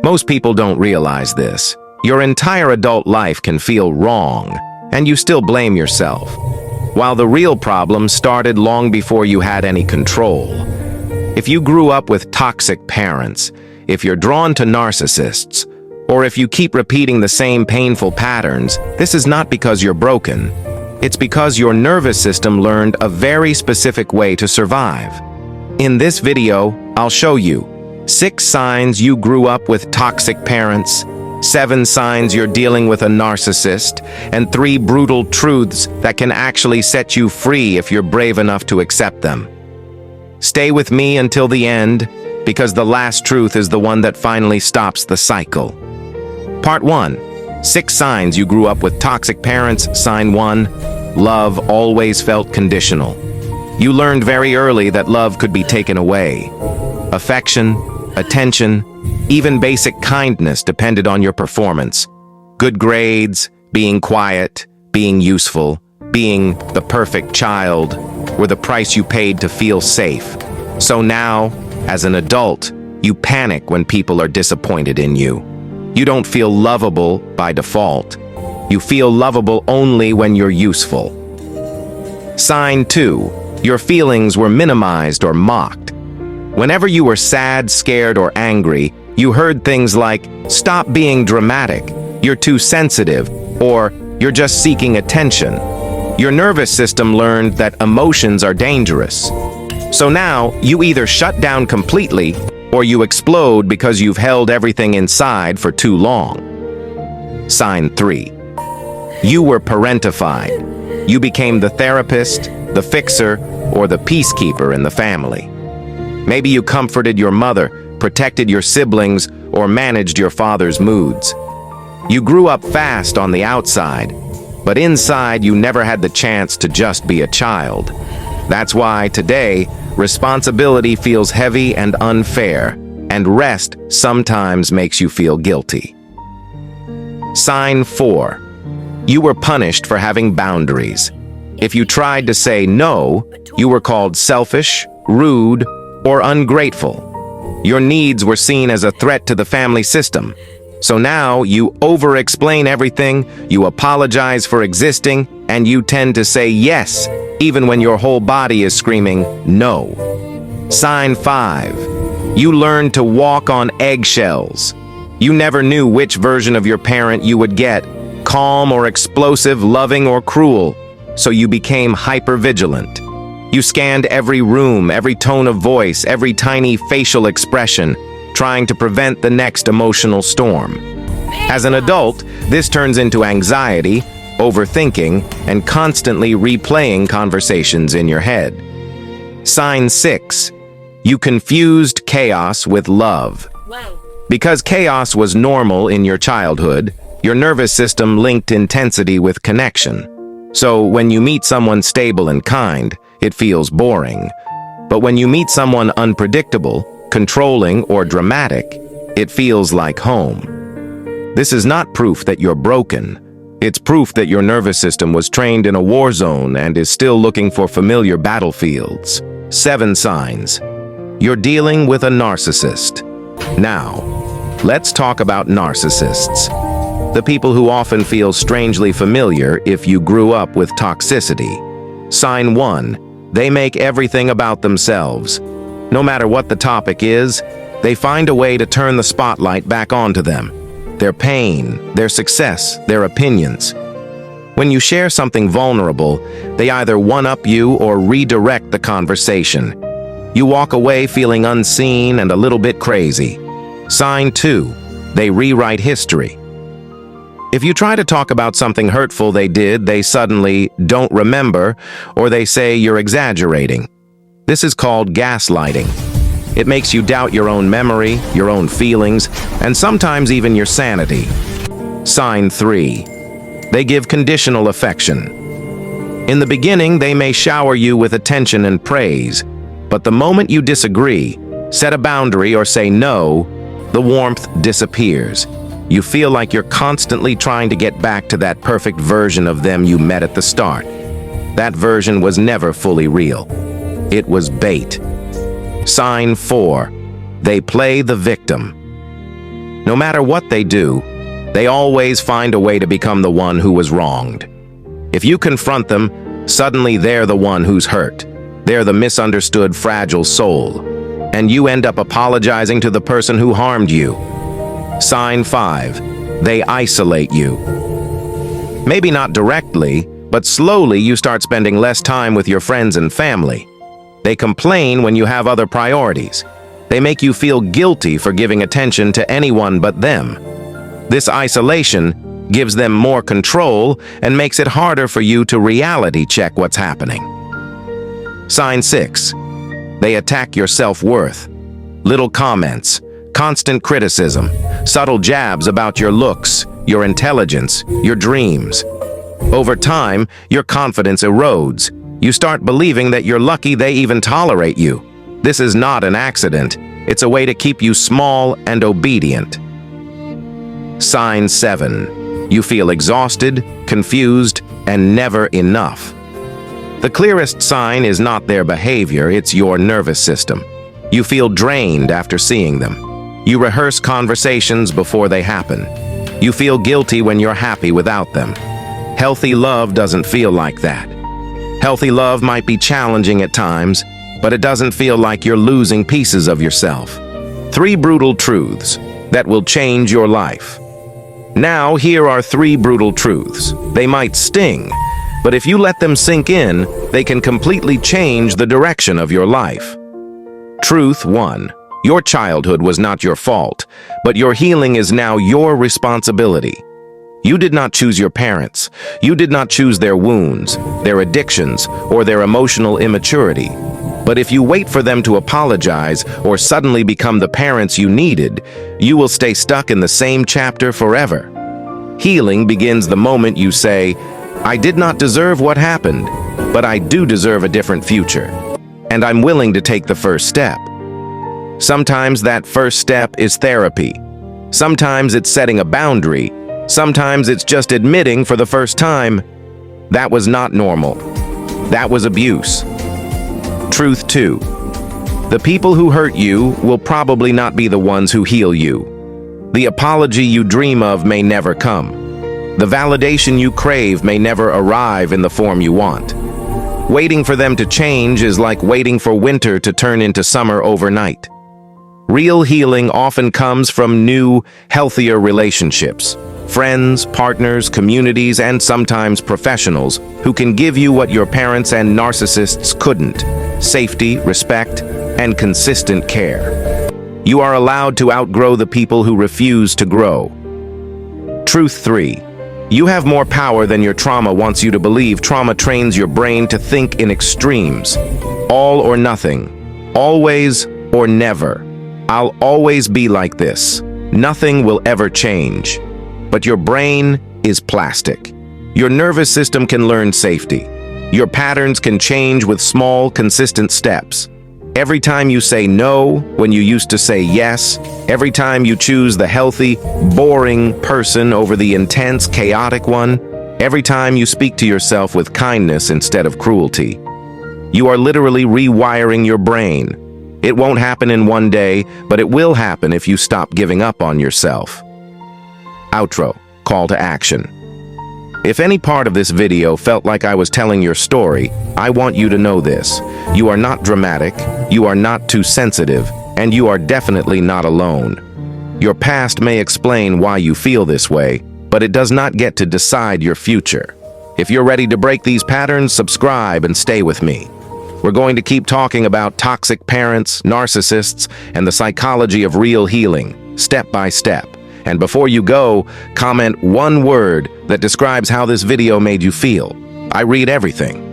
Most people don't realize this. Your entire adult life can feel wrong, and you still blame yourself, while the real problem started long before you had any control. If you grew up with toxic parents, if you're drawn to narcissists, or if you keep repeating the same painful patterns, this is not because you're broken. It's because your nervous system learned a very specific way to survive. In this video, I'll show you 6 signs you grew up with toxic parents, 7 signs you're dealing with a narcissist, and 3 brutal truths that can actually set you free if you're brave enough to accept them. Stay with me until the end, because the last truth is the one that finally stops the cycle. Part 1. 6 signs you grew up with toxic parents. Sign 1. Love always felt conditional. You learned very early that love could be taken away. Affection, attention, even basic kindness depended on your performance. Good grades, being quiet, being useful, being the perfect child were the price you paid to feel safe. So now, as an adult, you panic when people are disappointed in you. You don't feel lovable by default. You feel lovable only when you're useful. Sign 2. Your feelings were minimized or mocked. Whenever you were sad, scared, or angry, you heard things like, "Stop being dramatic," "You're too sensitive," or "You're just seeking attention." Your nervous system learned that emotions are dangerous. So now, you either shut down completely, or you explode because you've held everything inside for too long. Sign 3. You were parentified. You became the therapist, the fixer, or the peacekeeper in the family. Maybe you comforted your mother, protected your siblings, or managed your father's moods. You grew up fast on the outside, but inside you never had the chance to just be a child. That's why today, responsibility feels heavy and unfair, and rest sometimes makes you feel guilty. Sign 4. You were punished for having boundaries. If you tried to say no, you were called selfish, rude, or ungrateful. Your needs were seen as a threat to the family system. So now you over-explain everything, you apologize for existing, and you tend to say yes, even when your whole body is screaming no. Sign 5. You learned to walk on eggshells. You never knew which version of your parent you would get, calm or explosive, loving or cruel, so you became hyper-vigilant. You scanned every room, every tone of voice, every tiny facial expression, trying to prevent the next emotional storm. As an adult, this turns into anxiety, overthinking, and constantly replaying conversations in your head. Sign 6. You confused chaos with love. Because chaos was normal in your childhood, your nervous system linked intensity with connection. So when you meet someone stable and kind, it feels boring. But when you meet someone unpredictable, controlling, or dramatic, it feels like home. This is not proof that you're broken. It's proof that your nervous system was trained in a war zone and is still looking for familiar battlefields. 7 signs. You're dealing with a narcissist. Now, let's talk about narcissists. The people who often feel strangely familiar if you grew up with toxicity. Sign 1. They make everything about themselves. No matter what the topic is, they find a way to turn the spotlight back onto them. Their pain, their success, their opinions. When you share something vulnerable, they either one-up you or redirect the conversation. You walk away feeling unseen and a little bit crazy. Sign 2. They rewrite history. If you try to talk about something hurtful they did, they suddenly don't remember, or they say you're exaggerating. This is called gaslighting. It makes you doubt your own memory, your own feelings, and sometimes even your sanity. Sign 3. They give conditional affection. In the beginning, they may shower you with attention and praise, but the moment you disagree, set a boundary or say no, the warmth disappears. You feel like you're constantly trying to get back to that perfect version of them you met at the start. That version was never fully real. It was bait. Sign 4. They play the victim. No matter what they do, they always find a way to become the one who was wronged. If you confront them, suddenly they're the one who's hurt. They're the misunderstood, fragile soul. And you end up apologizing to the person who harmed you. Sign 5. They isolate you. Maybe not directly, but slowly you start spending less time with your friends and family. They complain when you have other priorities. They make you feel guilty for giving attention to anyone but them. This isolation gives them more control and makes it harder for you to reality check what's happening. Sign 6. They attack your self-worth. Little comments, constant criticism, subtle jabs about your looks, your intelligence, your dreams. Over time, your confidence erodes. You start believing that you're lucky they even tolerate you. This is not an accident. It's a way to keep you small and obedient. Sign 7. You feel exhausted, confused, and never enough. The clearest sign is not their behavior, it's your nervous system. You feel drained after seeing them. You rehearse conversations before they happen. You feel guilty when you're happy without them. Healthy love doesn't feel like that. Healthy love might be challenging at times, but it doesn't feel like you're losing pieces of yourself. 3 brutal truths that will change your life. Now, here are 3 brutal truths. They might sting, but if you let them sink in, they can completely change the direction of your life. Truth 1. Your childhood was not your fault, but your healing is now your responsibility. You did not choose your parents. You did not choose their wounds, their addictions, or their emotional immaturity. But if you wait for them to apologize or suddenly become the parents you needed, you will stay stuck in the same chapter forever. Healing begins the moment you say, I did not deserve what happened, but I do deserve a different future. And I'm willing to take the first step. Sometimes that first step is therapy. Sometimes it's setting a boundary. Sometimes it's just admitting for the first time, that was not normal. That was abuse. Truth 2. The people who hurt you will probably not be the ones who heal you. The apology you dream of may never come. The validation you crave may never arrive in the form you want. Waiting for them to change is like waiting for winter to turn into summer overnight. Real healing often comes from new, healthier relationships. Friends, partners, communities, and sometimes professionals who can give you what your parents and narcissists couldn't: safety, respect, and consistent care. You are allowed to outgrow the people who refuse to grow. Truth 3. You have more power than your trauma wants you to believe. Trauma trains your brain to think in extremes. All or nothing. Always or never. I'll always be like this. Nothing will ever change. But your brain is plastic. Your nervous system can learn safety. Your patterns can change with small, consistent steps. Every time you say no when you used to say yes, every time you choose the healthy, boring person over the intense, chaotic one, every time you speak to yourself with kindness instead of cruelty, you are literally rewiring your brain. It won't happen in one day, but it will happen if you stop giving up on yourself. Outro, call to action. If any part of this video felt like I was telling your story, I want you to know this. You are not dramatic, you are not too sensitive, and you are definitely not alone. Your past may explain why you feel this way, but it does not get to decide your future. If you're ready to break these patterns, subscribe and stay with me. We're going to keep talking about toxic parents, narcissists, and the psychology of real healing, step by step. And before you go, comment one word that describes how this video made you feel. I read everything.